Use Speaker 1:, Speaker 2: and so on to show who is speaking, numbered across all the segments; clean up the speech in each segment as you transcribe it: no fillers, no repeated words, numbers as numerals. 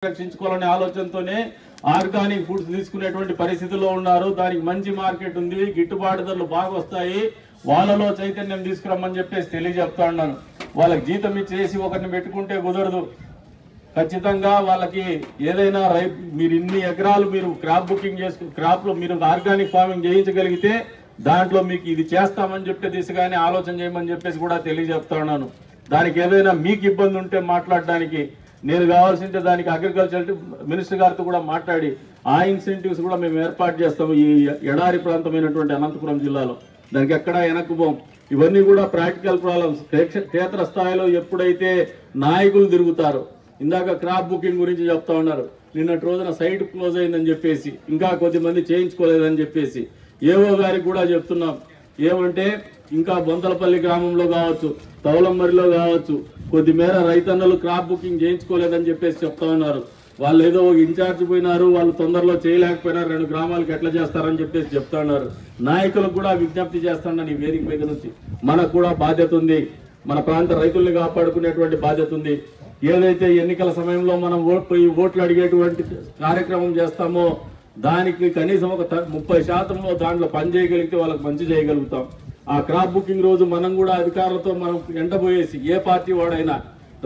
Speaker 1: రక్షించుకోవాలనే ఆలోచనతోనే organic foods తీసుకునేటువంటి పరిస్థితిలో ఉన్నారు. దానికి మంచి మార్కెట్ ఉంది, గిట్టుబాటు ధరలు బాగా వస్తాయి. వాళ్ళలో చైతన్యం తీసుకురమ్మని చెప్పేసి తెలియజెప్తా ఉన్నాను. వాళ్ళకి జీతం ఇచ్చేసి ఒకరిని పెట్టుకుంటే కుదరదు. ఖచ్చితంగా వాళ్ళకి ఏదైనా మీరు ఇన్ని ఎకరాలు మీరు క్రాప్ బుకింగ్ క్రాప్లో మీరు ఆర్గానిక్ ఫార్మింగ్ చేయించగలిగితే దాంట్లో మీకు ఇది చేస్తామని చెప్పే దిశగానే ఆలోచన చేయమని చెప్పేసి కూడా తెలియజెప్తా ఉన్నాను. దానికి ఏదైనా మీకు ఇబ్బంది ఉంటే మాట్లాడడానికి నేను కావాల్సింటే దానికి అగ్రికల్చర్ మినిస్టర్ గారితో కూడా మాట్లాడి ఆ ఇన్సెంటివ్స్ కూడా మేము ఏర్పాటు చేస్తాము ఈ ఎడారి ప్రాంతమైనటువంటి అనంతపురం జిల్లాలో. దానికి ఎక్కడా వెనక్కుపోం. ఇవన్నీ కూడా ప్రాక్టికల్ ప్రాబ్లమ్స్. క్షేత్ర స్థాయిలో ఎప్పుడైతే నాయకులు తిరుగుతారో, ఇందాక క్రాప్ బుకింగ్ గురించి చెప్తా ఉన్నారు, నిన్నటి రోజున సైట్ క్లోజ్ అయిందని చెప్పేసి ఇంకా కొద్దిమంది చేయించుకోలేదని చెప్పేసి ఏవో గారికి కూడా చెప్తున్నాం. ఏమంటే ఇంకా బొంతలపల్లి గ్రామంలో కావచ్చు, తౌలమ్మరిలో కావచ్చు, కొద్దిమేర రైతన్నలు క్రాప్ బుకింగ్ చేయించుకోలేదని చెప్పేసి చెప్తా ఉన్నారు. వాళ్ళు ఏదో ఒక ఇన్ఛార్జ్ పోయినారు, వాళ్ళు తొందరలో చేయలేకపోయినారు, 2 గ్రామాలకు ఎట్లా చేస్తారని చెప్పేసి చెప్తా ఉన్నారు. నాయకులకు కూడా విజ్ఞప్తి చేస్తాను, ఈ వేదిక మీద నుంచి మనకు కూడా బాధ్యత ఉంది. మన ప్రాంత రైతుల్ని కాపాడుకునేటువంటి బాధ్యత ఉంది. ఏదైతే ఎన్నికల సమయంలో మనం ఓట్లు అడిగేటువంటి కార్యక్రమం చేస్తామో దానికి కనీసం ఒక 30% దాంట్లో పని చేయగలిగితే వాళ్ళకి మంచి చేయగలుగుతాం. ఆ క్రాప్ బుకింగ్ రోజు మనం కూడా అధికారులతో మనం ఎండబోయేసి ఏ పార్టీ వాడైనా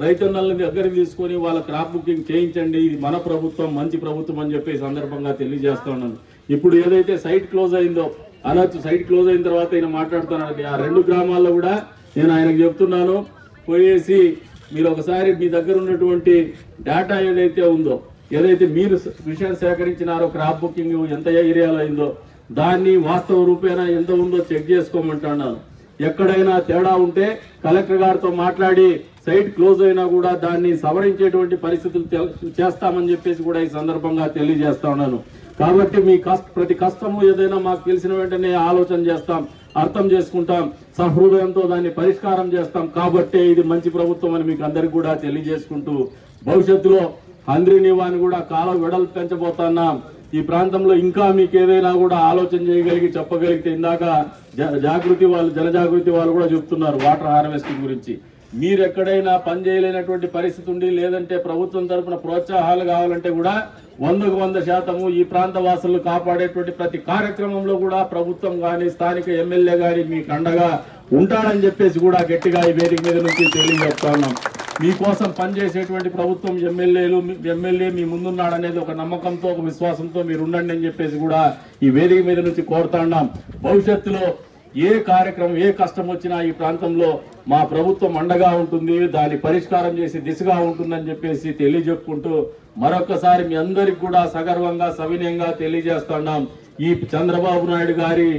Speaker 1: రైతన్నల్ని దగ్గరికి తీసుకొని వాళ్ళ క్రాప్ బుకింగ్ చేయించండి, ఇది మన ప్రభుత్వం, మంచి ప్రభుత్వం అని చెప్పి సందర్భంగా తెలియజేస్తా ఉన్నాను. ఇప్పుడు ఏదైతే సైట్ క్లోజ్ అయిందో అనొచ్చు, సైట్ క్లోజ్ అయిన తర్వాత ఆయన మాట్లాడుతున్నాను. ఆ 2 గ్రామాల్లో కూడా నేను ఆయనకు చెప్తున్నాను, పోయేసి మీరు ఒకసారి మీ దగ్గర ఉన్నటువంటి డేటా ఏదైతే ఉందో, ఏదైతే మీరు విషయం సేకరించినారో క్రాప్ బుకింగ్ ఎంత ఏరియాలో అయిందో దాన్ని వాస్తవ రూపేణా ఎంత ఉందో చెక్ చేసుకోమంటున్నాను. ఎక్కడైనా తేడా ఉంటే కలెక్టర్ గారితో మాట్లాడి సైట్ క్లోజ్ అయినా కూడా దాన్ని సవరించేటువంటి పరిస్థితులు చేస్తామని చెప్పేసి కూడా ఈ సందర్భంగా తెలియజేస్తా ఉన్నాను. కాబట్టి మీ ప్రతి కష్టము ఏదైనా మాకు తెలిసిన వెంటనే ఆలోచన చేస్తాం, అర్థం చేసుకుంటాం, సహృదయంతో దాన్ని పరిష్కారం చేస్తాం. కాబట్టి ఇది మంచి ప్రభుత్వం అని మీకు అందరికి కూడా తెలియజేసుకుంటూ, భవిష్యత్తులో హంద్రీనివాని కూడా కాలం వెడల్పు పెంచబోతున్నాం. ఈ ప్రాంతంలో ఇంకా మీకు ఏదైనా కూడా ఆలోచన చేయగలిగి చెప్పగలిగితే, ఇందాక జాగృతి వాళ్ళు జనజాగృతి వాళ్ళు కూడా చెప్తున్నారు వాటర్ హార్వెస్టింగ్ గురించి. మీరు ఎక్కడైనా పని చేయలేనటువంటి పరిస్థితి ఉండి, లేదంటే ప్రభుత్వం తరఫున ప్రోత్సాహాలు కావాలంటే కూడా 100% ఈ ప్రాంత వాసులను కాపాడేటువంటి ప్రతి కార్యక్రమంలో కూడా ప్రభుత్వం కానీ స్థానిక ఎమ్మెల్యే కానీ మీకు అండగా ఉంటాడని చెప్పేసి కూడా గట్టిగా ఈ వేదిక మీద నుంచి తెలియజేస్తా ఉన్నాం. మీకోసం పనిచేసేటువంటి ప్రభుత్వం ఎమ్మెల్యే మీ ముందున్నాడనేది ఒక నమ్మకంతో, ఒక విశ్వాసంతో మీరు ఉండండి అని చెప్పేసి కూడా ఈ వేదిక మీద నుంచి కోరుతున్నాం. భవిష్యత్తులో ఏ కార్యక్రమం, ఏ కష్టం వచ్చినా ఈ ప్రాంతంలో మా ప్రభుత్వం అండగా ఉంటుంది, దాన్ని పరిష్కారం చేసే దిశగా ఉంటుందని చెప్పేసి తెలియజెప్పుకుంటూ మరొకసారి మీ అందరికి కూడా సగర్వంగా సవినయంగా తెలియజేస్తున్నాం. ఈ చంద్రబాబు నాయుడు గారి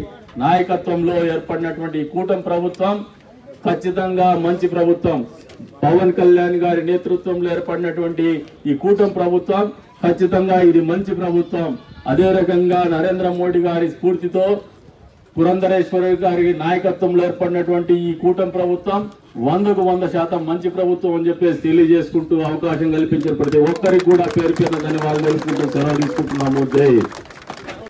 Speaker 1: నాయకత్వంలో ఏర్పడినటువంటి ఈ కూటమి ప్రభుత్వం ఖచ్చితంగా మంచి ప్రభుత్వం. పవన్ కళ్యాణ్ గారి నేతృత్వంలో ఏర్పడినటువంటి ఈ కూటమి ప్రభుత్వం ఖచ్చితంగా ఇది మంచి ప్రభుత్వం. అదే రకంగా నరేంద్ర మోడీ గారి స్ఫూర్తితో పురంధరేశ్వరి గారి నాయకత్వంలో ఏర్పడినటువంటి ఈ కూటమి ప్రభుత్వం 100% మంచి ప్రభుత్వం అని చెప్పేసి తెలియజేసుకుంటూ అవకాశం కల్పించిన ప్రతి ఒక్కరికి కూడా పేరు పేరున ధన్యవాదాలు తెలుసుకుంటూ సెలవు తీసుకుంటున్నాము. జై